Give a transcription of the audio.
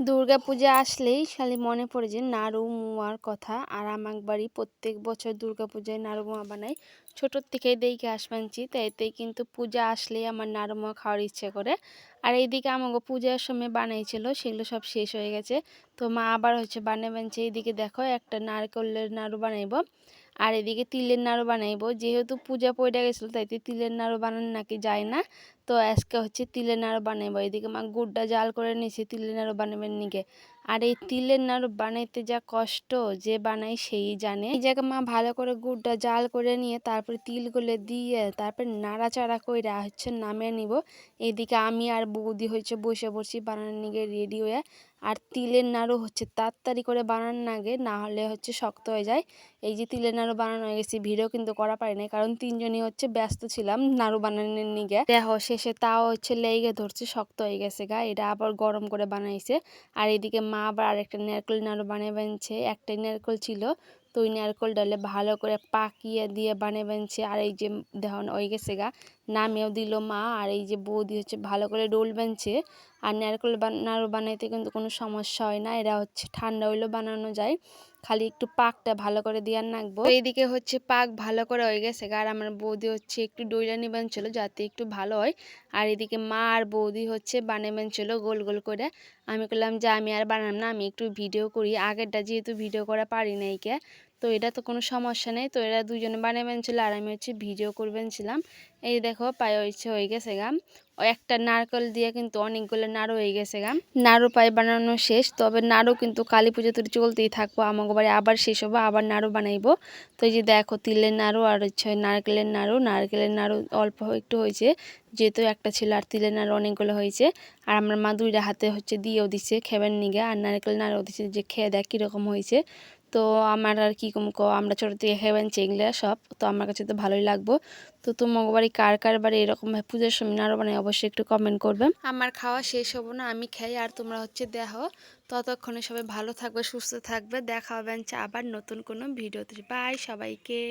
দুর্গাপূজা আসলেই খালি মনে পড়ে যে নাড়ু মুয়ার কথা। আর আমার বাড়ি প্রত্যেক বছর দুর্গাপূজায় নাড়ু মুয়া বানাই। ছোটোর থেকেই দেখে আসমানছি, তাই এতেই কিন্তু পূজা আসলেই আমার নাড়ু মুয়া খাওয়ার ইচ্ছে করে। আর এইদিকে আমাকে পূজার সময় বানাইছিল, সেগুলো সব শেষ হয়ে গেছে। তো মা আবার বানাচ্ছে। এইদিকে দেখো একটা নারকেলের নাড়ু বানাইব, আর এদিকে তিলের নাড়ু বানাইব। যেহেতু পূজা পড়ে গেছিলো, তাইতে তিলের নাড়ু বানানো নাকি যায় না। তো আজকে তিলের নাড়ু বানাইব। এদিকে মা গুড়টা জাল করে নিয়েছে তিলের নাড়ু বানাবেন নিকে। আর এই তিলের নাড়ু বানাইতে যা কষ্ট, যে বানাই সেই জানে। এই জায়গায় মা ভালো করে গুড়টা জাল করে নিয়ে তারপরে তিলগুলো দিয়ে তারপর নাড়াচাড়া করে নামিয়ে নিব। এদিকে আমি আর বৌদি বসে পড়ছি বানানোর নিকে রেডি হয়ে। আর তিলের নাড়ু তাড়াতাড়ি করে বানানোর আগে, না হলে শক্ত হয়ে যায়। এই যে তিলের নাড়ু বানানো হয়ে গেছে, ভিডিও কিন্তু করা পারি নাই, কারণ তিনজনই ব্যস্ত ছিলাম নাড়ু বানানোর নিগে। দেখো শেষে তাও লেগে ধরছে, শক্ত হয়ে গেছে গা। এটা আবার গরম করে বানাইছে। আর এদিকে মা আবার আরেকটা নারকেল নাড়ু বানিয়ে বানছে। একটাই নারকেল ছিল, তো ওই নারকেল ডালে ভালো করে পাকিয়ে দিয়ে বানিয়ে বানছে। আর এই যে দেখুন হয়ে গেছে গা, নামেও দিল মা। আর এই যে বৌদি ভালো করে ডোল বানছে। আর নারকেল নাড়ু বানাইতে কিন্তু কোনো সমস্যা হয় না, এরা ঠান্ডা হইলেও বানানো যায়, খালি একটু পাকটা ভালো করে দিয়ে রাখবো। এইদিকে পাক ভালো করে হয়ে গেছে। আর আমার বৌদি একটু ডইলা নিবান ছিল যাতে একটু ভালো হয়। আর এদিকে মা আর বৌদি বানাবেন ছিল গোল গোল করে। আমি বললাম যে আমি আর বানাম না, আমি একটু ভিডিও করি। আগেরটা যেহেতু ভিডিও করা পারি নাই কে, তো এটা তো কোনো সমস্যা নেই। তো এরা দুজনে বানাবেন ছিল আর আমি ভিডিও করবেন ছিলাম। এই দেখো পায়ে হয়ে গেছে গাম। ও একটা নারকেল দিয়ে কিন্তু অনেকগুলো নাড়ু হয়ে গেছে গাম। নাড়ু পায়ে বানানো শেষ, তবে নাড়ু কিন্তু কালী পুজো তো চলতেই থাকবো। আমাকে বাড়ি আবার শেষ হবো, আবার নাড়ু বানাইবো। তো এই যে দেখো তিলের নাড়ু আর নারকেলের নাড়ু। নারকেলের নাড়ু অল্প একটু হয়েছে, যেহেতু একটা ছিল, আর তিলের নাড়ু অনেকগুলো হয়েছে। আর আমার মা দুইটা হাতে দিয়েও দিচ্ছে খেবেন নিগে। আর নারকেল নাড়ু দিচ্ছে যে খেয়ে দেখ কীরকম হয়েছে। তো আমার আর কি আমরা ছোটো থেকে খেবেন এগুলো সব, তো আমার কাছে তো ভালোই লাগবো। তো তোমার বাড়ি কার কার বাড়ি এরকম পুজোর সময় নাড়ু বানাই অবশ্যই একটু কমেন্ট করবে। আমার খাওয়া শেষ হবো না, আমি খাই আর তোমরা দেখো। ততক্ষণে সবাই ভালো থাকবে, সুস্থ থাকবে। দেখা হবে আবার নতুন কোনো ভিডিওতে। বাই সবাইকে।